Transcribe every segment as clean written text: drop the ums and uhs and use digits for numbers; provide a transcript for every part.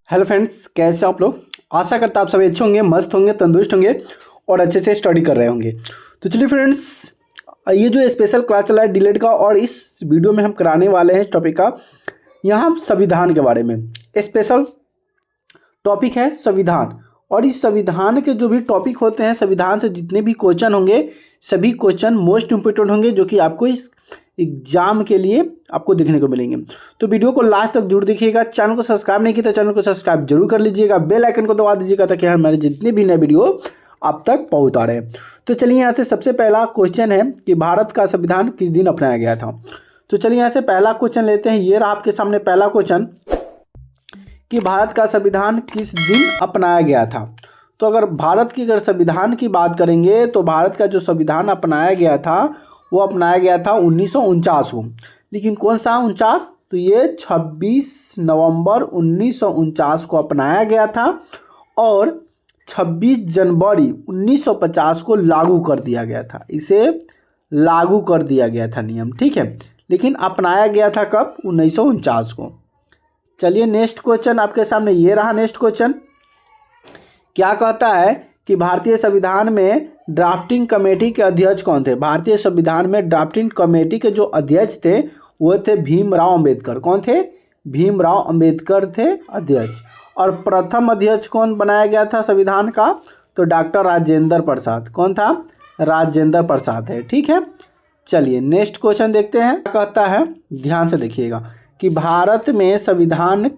Hello friends, कैसे आप लोग। आशा करता आप सभी अच्छे होंगे, मस्त होंगे, तंदुरुस्त होंगे और अच्छे से स्टडी कर रहे होंगे। तो चलिए फ्रेंड्स, ये जो स्पेशल क्लास चला है डिलेट का, और इस वीडियो में हम कराने वाले हैं इस टॉपिक का, यहाँ संविधान के बारे में स्पेशल टॉपिक है संविधान। और इस संविधान के जो भी टॉपिक होते हैं, संविधान से जितने भी क्वेश्चन होंगे, सभी क्वेश्चन मोस्ट इंपोर्टेंट होंगे, जो कि आपको इस एग्जाम के लिए आपको देखने को मिलेंगे। तो वीडियो को लास्ट तक जरूर देखिएगा। चैनल को सब्सक्राइब नहीं किया तो चैनल को सब्सक्राइब जरूर कर लीजिएगा, बेल आइकन को दबा दीजिएगा ताकि हमारे जितने भी नए वीडियो आप तक पहुंचा रहे हैं। तो चलिए यहाँ से सबसे पहला क्वेश्चन है कि भारत का संविधान किस दिन अपनाया गया था। तो चलिए यहाँ से पहला क्वेश्चन लेते हैं। ये रहा आपके सामने पहला क्वेश्चन कि भारत का संविधान किस दिन अपनाया गया था। तो अगर भारत की संविधान की बात करेंगे तो भारत का जो संविधान अपनाया गया था वो अपनाया गया था 1949 को। लेकिन कौन सा 49? तो ये 26 नवंबर 1949 को अपनाया गया था और 26 जनवरी 1950 को लागू कर दिया गया था। इसे लागू कर दिया गया था नियम, ठीक है। लेकिन अपनाया गया था कब? 1949 को। चलिए नेक्स्ट क्वेश्चन आपके सामने ये रहा। नेक्स्ट क्वेश्चन क्या कहता है कि भारतीय संविधान में ड्राफ्टिंग कमेटी के अध्यक्ष कौन थे। भारतीय संविधान में ड्राफ्टिंग कमेटी के जो अध्यक्ष थे वो थे भीमराव अंबेडकर। कौन थे? भीमराव अंबेडकर थे अध्यक्ष। और प्रथम अध्यक्ष कौन बनाया गया था संविधान का? तो डॉक्टर राजेंद्र प्रसाद। कौन था? राजेंद्र प्रसाद है, ठीक है। चलिए नेक्स्ट क्वेश्चन देखते हैं। क्या कहता है, ध्यान से देखिएगा कि भारत में संविधान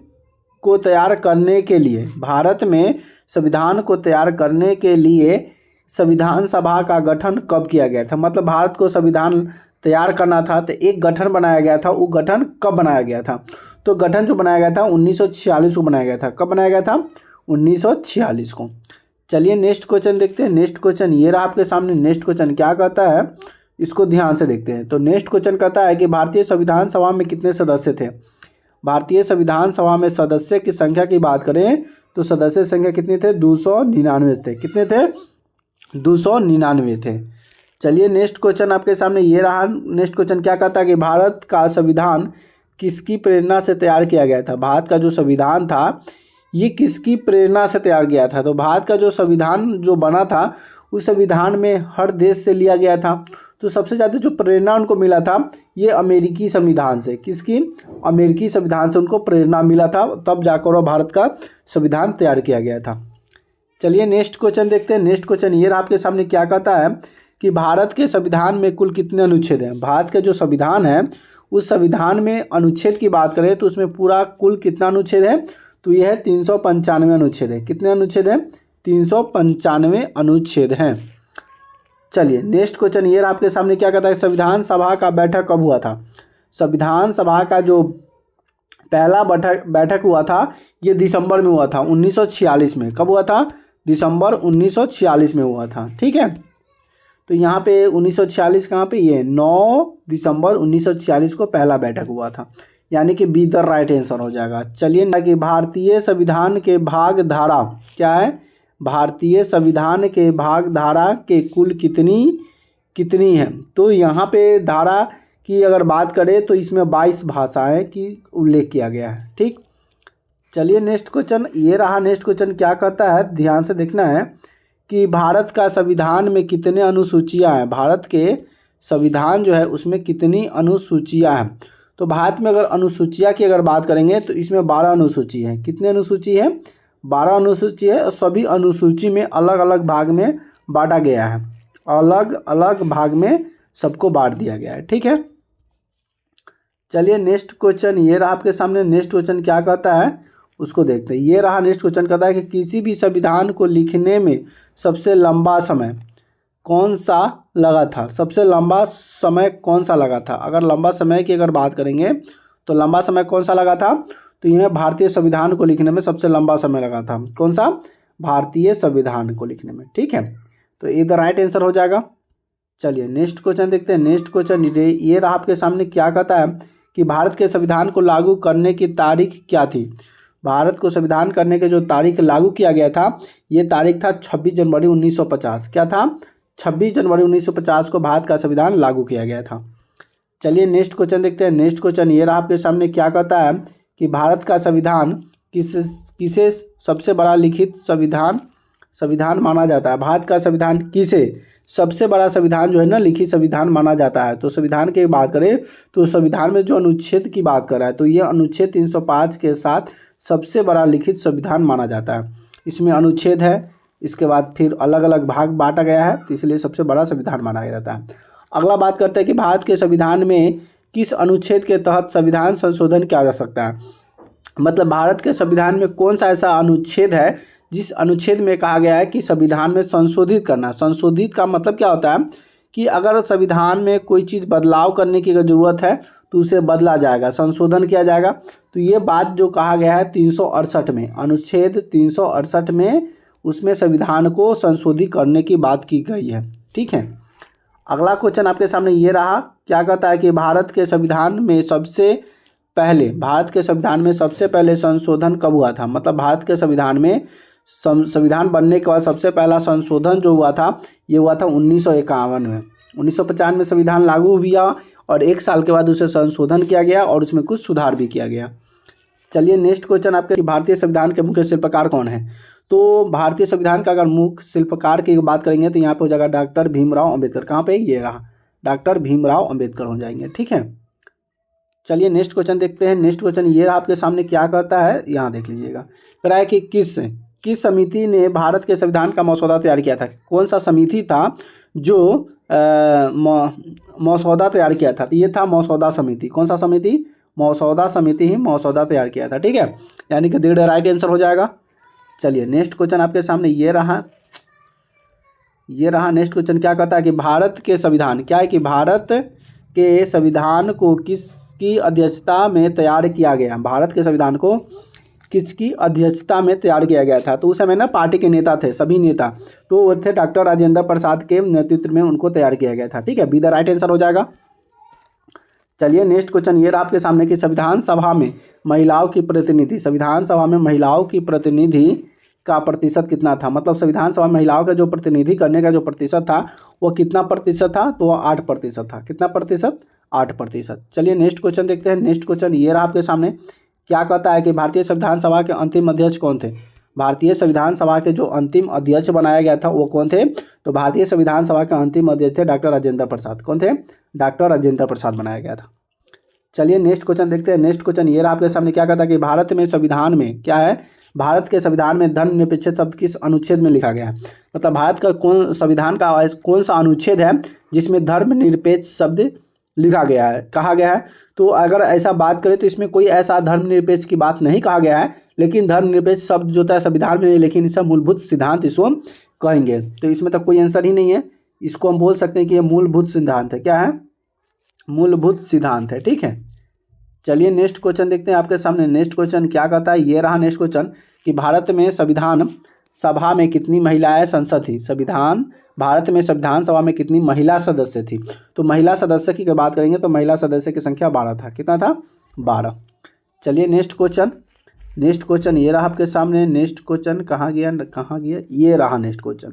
को तैयार करने के लिए, भारत में संविधान को तैयार करने के लिए संविधान सभा का गठन कब किया गया था। मतलब भारत को संविधान तैयार करना था तो एक गठन बनाया गया था। वो गठन कब बनाया गया था? तो गठन जो बनाया गया था 1946 को बनाया गया था। कब बनाया गया था? 1946 को। चलिए नेक्स्ट क्वेश्चन देखते हैं। नेक्स्ट क्वेश्चन ये रहा आपके सामने। नेक्स्ट क्वेश्चन क्या कहता है, इसको ध्यान से देखते हैं। तो नेक्स्ट क्वेश्चन कहता है कि भारतीय संविधान सभा में कितने सदस्य थे। भारतीय संविधान सभा में सदस्य की संख्या की बात करें तो सदस्य संख्या कितनी थे? 299 थे। कितने थे? 299 थे। चलिए नेक्स्ट क्वेश्चन आपके सामने ये रहा। नेक्स्ट क्वेश्चन क्या कहता है कि भारत का संविधान किसकी प्रेरणा से तैयार किया गया था। भारत का जो संविधान था ये किसकी प्रेरणा से तैयार किया था। तो भारत का जो संविधान जो बना था उस संविधान में हर देश से लिया गया था। तो सबसे ज़्यादा जो प्रेरणा उनको मिला था ये अमेरिकी संविधान से। किसकी? अमेरिकी संविधान से उनको प्रेरणा मिला था, तब जाकर वह भारत का संविधान तैयार किया गया था। चलिए नेक्स्ट क्वेश्चन देखते हैं। नेक्स्ट क्वेश्चन ये आपके सामने क्या कहता है कि भारत के संविधान में कुल कितने अनुच्छेद हैं। भारत का जो संविधान है उस संविधान में अनुच्छेद की बात करें तो उसमें पूरा कुल कितना अनुच्छेद है? तो यह है 395 अनुच्छेद है। कितने अनुच्छेद हैं? 395 अनुच्छेद हैं। चलिए नेक्स्ट क्वेश्चन ये आपके सामने क्या कहता है, संविधान सभा का बैठक कब हुआ था। संविधान सभा का जो पहला बैठक हुआ था ये दिसंबर में हुआ था 1946 में। कब हुआ था? दिसंबर 1946 में हुआ था, ठीक है। तो यहाँ पे 1946 कहाँ पे? ये 9 दिसंबर 1946 को पहला बैठक हुआ था, यानी कि बी द राइट आंसर हो जाएगा। चलिए कि भारतीय संविधान के भाग धारा क्या है? भारतीय संविधान के भाग धारा के कुल कितनी है। तो यहाँ पे धारा की अगर बात करें तो इसमें 22 भाषाएं की उल्लेख किया गया है, ठीक। चलिए नेक्स्ट क्वेश्चन ये रहा। नेक्स्ट क्वेश्चन क्या कहता है, ध्यान से देखना है कि भारत का संविधान में कितने अनुसूचियाँ हैं। भारत के संविधान जो है उसमें कितनी अनुसूचियाँ हैं। तो भारत में अगर अनुसूचियाँ की अगर बात करेंगे तो इसमें 12 अनुसूची हैं। कितने अनुसूची है? 12 अनुसूची है। और सभी अनुसूची में अलग अलग भाग में बांटा गया है, अलग अलग भाग में सबको बांट दिया गया है, ठीक है। चलिए नेक्स्ट क्वेश्चन ये रहा आपके सामने। नेक्स्ट क्वेश्चन क्या कहता है उसको देखते हैं। ये रहा नेक्स्ट क्वेश्चन कहता है कि किसी भी संविधान को लिखने में सबसे लंबा समय कौन सा लगा था। सबसे लंबा समय कौन सा लगा था? अगर लंबा समय की अगर बात करेंगे तो लंबा समय कौन सा लगा था? तो यह भारतीय संविधान को लिखने में सबसे लंबा समय लगा था। कौन सा? भारतीय संविधान को लिखने में, ठीक है। तो ये द राइट आंसर हो जाएगा। चलिए नेक्स्ट क्वेश्चन देखते हैं। नेक्स्ट क्वेश्चन ये रहा आपके सामने। क्या कहता है कि भारत के संविधान को लागू करने की तारीख क्या थी। भारत को संविधान करने के जो तारीख लागू किया गया था ये तारीख था 26 जनवरी 1950। क्या था? 26 जनवरी 1950 को भारत का संविधान लागू किया गया था। चलिए नेक्स्ट क्वेश्चन देखते हैं। नेक्स्ट क्वेश्चन ये रहा आपके सामने। क्या कहता है कि भारत का संविधान किसे सबसे बड़ा लिखित संविधान माना जाता है? भारत का संविधान किसे सबसे बड़ा संविधान जो है ना लिखित संविधान माना जाता है? तो संविधान की बात करें तो संविधान में जो अनुच्छेद की बात कर रहा है तो ये अनुच्छेद 305 के साथ सबसे बड़ा लिखित संविधान माना जाता है। इसमें अनुच्छेद है, इसके बाद फिर अलग अलग भाग बांटा गया है, तो इसलिए सबसे बड़ा संविधान माना जाता है। अगला बात करते हैं कि भारत के संविधान में किस अनुच्छेद के तहत संविधान संशोधन किया जा सकता है? मतलब भारत के संविधान में कौन सा ऐसा अनुच्छेद है जिस अनुच्छेद में कहा गया है कि संविधान में संशोधित करना। संशोधित का मतलब क्या होता है कि अगर संविधान में कोई चीज़ बदलाव करने की अगर ज़रूरत है तो उसे बदला जाएगा, संशोधन किया जाएगा। तो ये बात जो कहा गया है 368 में, अनुच्छेद 368 में, उसमें संविधान को संशोधित करने की बात की गई है। ठीक है, अगला क्वेश्चन आपके सामने ये रहा, क्या कहता है कि भारत के संविधान में सबसे पहले संशोधन कब हुआ था? मतलब भारत के संविधान में संविधान बनने के बाद सबसे पहला संशोधन जो हुआ था ये हुआ था 1951 में। 1950 में संविधान लागू हुआ और 1 साल के बाद उसे संशोधन किया गया और उसमें कुछ सुधार भी किया गया। चलिए नेक्स्ट क्वेश्चन आपके, भारतीय संविधान के मुख्य शिल्पकार कौन है? तो भारतीय संविधान का अगर मुख्य शिल्पकार की बात करेंगे तो यहाँ पे हो जाएगा डॉक्टर भीमराव अंबेडकर। कहाँ पे? ये रहा, डॉक्टर भीमराव अंबेडकर हो जाएंगे। ठीक है, चलिए नेक्स्ट क्वेश्चन देखते हैं। नेक्स्ट क्वेश्चन ये रहा आपके सामने, क्या कहता है यहाँ देख लीजिएगा, कह रहा है कि किस समिति ने भारत के संविधान का मसौदा तैयार किया था? कौन सा समिति था जो मसौदा तैयार किया था? तो ये था मसौदा समिति। कौन सा समिति? मसौदा समिति ही मसौदा तैयार किया था। ठीक है, यानी कि द राइट आंसर हो जाएगा। चलिए नेक्स्ट क्वेश्चन आपके सामने ये रहा नेक्स्ट क्वेश्चन क्या कहता है कि भारत के संविधान के संविधान को किसकी अध्यक्षता में तैयार किया गया? भारत के संविधान को किसकी अध्यक्षता में तैयार किया गया था? तो उस समय ना पार्टी के नेता थे, सभी नेता, तो वो थे डॉक्टर राजेंद्र प्रसाद के नेतृत्व में उनको तैयार किया गया था। ठीक है, बी द राइट आंसर हो जाएगा। चलिए नेक्स्ट क्वेश्चन ये रहा आपके सामने कि संविधान सभा में महिलाओं की प्रतिनिधि का प्रतिशत कितना था? मतलब संविधान सभा में महिलाओं का जो प्रतिनिधि करने का जो प्रतिशत था वो कितना प्रतिशत था? तो वह 8% था। कितना प्रतिशत? 8%। चलिए नेक्स्ट क्वेश्चन देखते हैं। नेक्स्ट क्वेश्चन ये रहा आपके सामने, क्या कहता है कि भारतीय संविधान सभा के अंतिम अध्यक्ष कौन थे? भारतीय संविधान सभा के जो अंतिम अध्यक्ष बनाया गया था वो कौन थे? तो भारतीय संविधान सभा के अंतिम अध्यक्ष थे डॉक्टर राजेंद्र प्रसाद। कौन थे? डॉक्टर राजेंद्र प्रसाद बनाया गया था। चलिए नेक्स्ट क्वेश्चन देखते हैं। नेक्स्ट क्वेश्चन ये रहा आपके सामने, क्या कहता है कि भारत के संविधान में धर्मनिरपेक्ष शब्द किस अनुच्छेद में लिखा गया है? मतलब भारत का संविधान का कौन सा अनुच्छेद है जिसमें धर्मनिरपेक्ष शब्द लिखा गया है, कहा गया है? तो अगर ऐसा बात करें तो इसमें कोई ऐसा धर्मनिरपेक्ष की बात नहीं कहा गया है, लेकिन धर्मनिरपेक्ष शब्द जो होता है संविधान में, लेकिन इसका मूलभूत सिद्धांत इसको हम कहेंगे। तो इसमें तो कोई आंसर ही नहीं है, इसको हम बोल सकते हैं कि ये मूलभूत सिद्धांत है। क्या है? मूलभूत सिद्धांत है। ठीक है, चलिए नेक्स्ट क्वेश्चन देखते हैं आपके सामने। नेक्स्ट क्वेश्चन क्या कहता है, ये रहा नेक्स्ट क्वेश्चन कि भारत में संविधान सभा में कितनी महिलाएं सांसद थी? भारत में संविधान सभा में कितनी महिला सदस्य थी? तो महिला सदस्य की बात करेंगे तो महिला सदस्य की संख्या 12 था। कितना था? 12। चलिए नेक्स्ट क्वेश्चन ये रहा आपके सामने। नेक्स्ट क्वेश्चन कहाँ गया? ये रहा नेक्स्ट क्वेश्चन,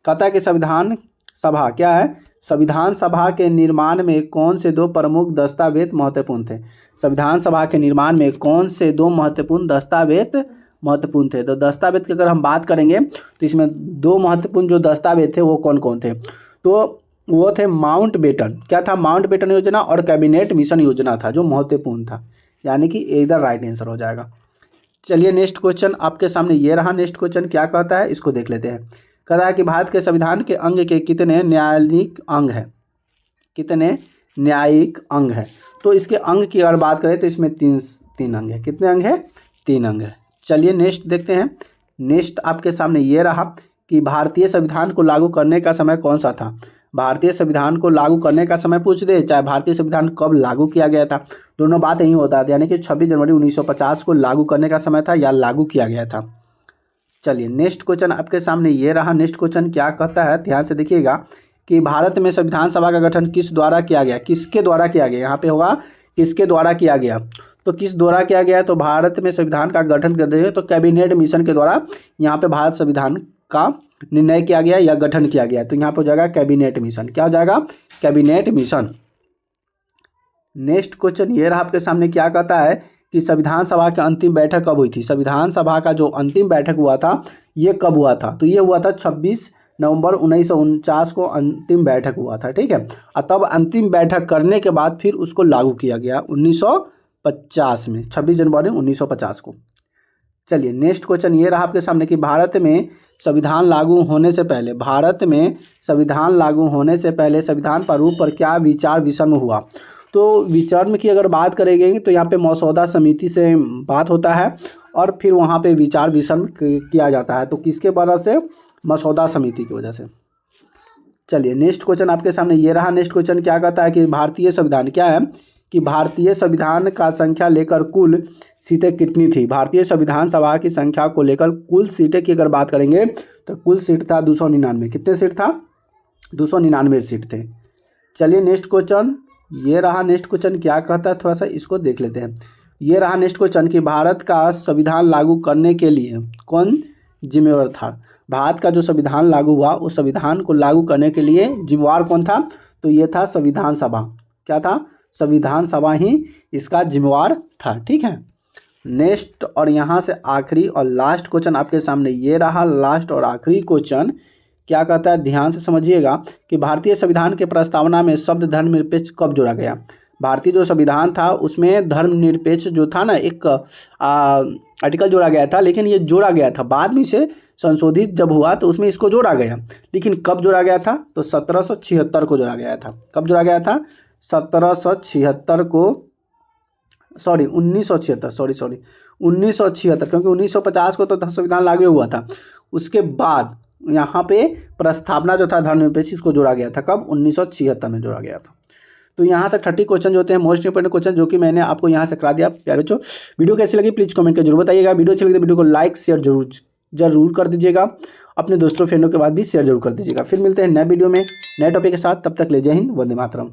कहता है कि संविधान सभा क्या है? संविधान सभा के निर्माण में कौन से 2 प्रमुख दस्तावेज महत्वपूर्ण थे? संविधान सभा के निर्माण में कौन से 2 महत्वपूर्ण दस्तावेज महत्वपूर्ण थे? तो दस्तावेज की अगर हम बात करेंगे तो इसमें 2 महत्वपूर्ण जो दस्तावेज थे वो कौन कौन थे? तो वो थे माउंटबेटन, क्या था? माउंटबेटन योजना और कैबिनेट मिशन योजना था जो महत्वपूर्ण था, यानी कि इधर राइट आंसर हो जाएगा। चलिए नेक्स्ट क्वेश्चन आपके सामने ये रहा। नेक्स्ट क्वेश्चन क्या कहता है, इसको देख लेते हैं। कहता है कि भारत के संविधान के अंग के कितने न्यायिक अंग है? कितने न्यायिक अंग है? तो इसके अंग की अगर बात करें तो इसमें तीन अंग है। कितने अंग है? 3 अंग है। चलिए नेक्स्ट देखते हैं। नेक्स्ट आपके सामने ये रहा कि भारतीय संविधान को लागू करने का समय कौन सा था? भारतीय संविधान को लागू करने का समय पूछ दे, चाहे भारतीय संविधान कब लागू किया गया था, दोनों बात यही होता है, यानी कि 26 जनवरी 1950 को लागू करने का समय था या लागू किया गया था। चलिए नेक्स्ट क्वेश्चन आपके सामने ये रहा। नेक्स्ट क्वेश्चन क्या कहता है, ध्यान से देखिएगा कि भारत में संविधान सभा का गठन किस द्वारा किया गया? किसके द्वारा किया गया? यहाँ पे होगा किसके द्वारा किया गया। तो किस द्वारा किया गया? तो भारत में संविधान का गठन कर देंगे तो कैबिनेट मिशन के द्वारा यहाँ पे भारत संविधान का निर्णय किया गया या गठन किया गया। तो यहाँ पे हो जाएगा कैबिनेट मिशन। क्या हो जाएगा? Cabinet mission. नेक्स्ट क्वेश्चन ये रहा आपके सामने, क्या कहता है कि संविधान सभा की अंतिम बैठक कब हुई थी। संविधान सभा का जो अंतिम बैठक हुआ था ये कब हुआ था, तो ये हुआ था 26 नवंबर 1949 को अंतिम बैठक हुआ था, ठीक है। और तब अंतिम बैठक करने के बाद फिर उसको लागू किया गया 1950 में, 26 जनवरी 1950 को। चलिए नेक्स्ट क्वेश्चन ये रहा आपके सामने कि भारत में संविधान लागू होने से पहले, भारत में संविधान लागू होने से पहले संविधान प्रारूप पर क्या विचार विमर्श हुआ। तो विचार की अगर बात करेंगे तो यहाँ पे मसौदा समिति से बात होता है और फिर वहाँ पे विचार विमर्श किया जाता है। तो किसके वजह से, मसौदा समिति की वजह से। चलिए नेक्स्ट क्वेश्चन आपके सामने ये रहा। नेक्स्ट क्वेश्चन क्या कहता है कि भारतीय संविधान क्या है, कि भारतीय संविधान का संख्या लेकर कुल सीटें कितनी थी। भारतीय संविधान सभा की संख्या को लेकर कुल सीटें की अगर बात करेंगे तो कुल सीट था 299। कितने सीट था, 299 सीट थे। चलिए नेक्स्ट क्वेश्चन ये रहा। नेक्स्ट क्वेश्चन क्या कहता है, थोड़ा सा इसको देख लेते हैं। ये रहा नेक्स्ट क्वेश्चन कि भारत का संविधान लागू करने के लिए कौन जिम्मेवार था। भारत का जो संविधान लागू हुआ उस संविधान को लागू करने के लिए जिम्मेवार कौन था, तो ये था संविधान सभा। क्या था, संविधान सभा ही इसका जिम्मेवार था, ठीक है। नेक्स्ट और यहाँ से आखिरी और लास्ट क्वेश्चन आपके सामने ये रहा। लास्ट और आखिरी क्वेश्चन क्या कहता है, ध्यान से समझिएगा कि भारतीय संविधान के प्रस्तावना में शब्द धर्मनिरपेक्ष कब जोड़ा गया। भारतीय जो संविधान था उसमें धर्मनिरपेक्ष जो था ना, एक आर्टिकल जोड़ा गया था, लेकिन ये जोड़ा गया था बाद में से संशोधित जब हुआ तो उसमें इसको जोड़ा गया। लेकिन कब जोड़ा गया था, तो 1776 को जोड़ा गया था। कब जोड़ा गया था, 1776 को, सॉरी 1976, 1976, क्योंकि 1950 को तो संविधान लागू हुआ था। उसके बाद यहाँ पे प्रस्तावना जो था धर्मनिरपेक्ष इसको जोड़ा गया था। कब, 1976 में जोड़ा गया था। तो यहाँ से 30 क्वेश्चन जो होते हैं मोस्ट इंपोर्टेंट क्वेश्चन जो कि मैंने आपको यहाँ से करा दिया। प्यारे बच्चों वीडियो कैसी लगी प्लीज़ कमेंट कर जरूर बताइएगा। वीडियो अच्छी लगी तो वीडियो को लाइक शेयर जरूर कर दीजिएगा। अपने दोस्तों फ्रेंडों के बाद भी शेयर जरूर कर दीजिएगा। फिर मिलते हैं नए वीडियो में नए टॉपिक के साथ, तब तक ले जय हिंद, वंदे मातरम।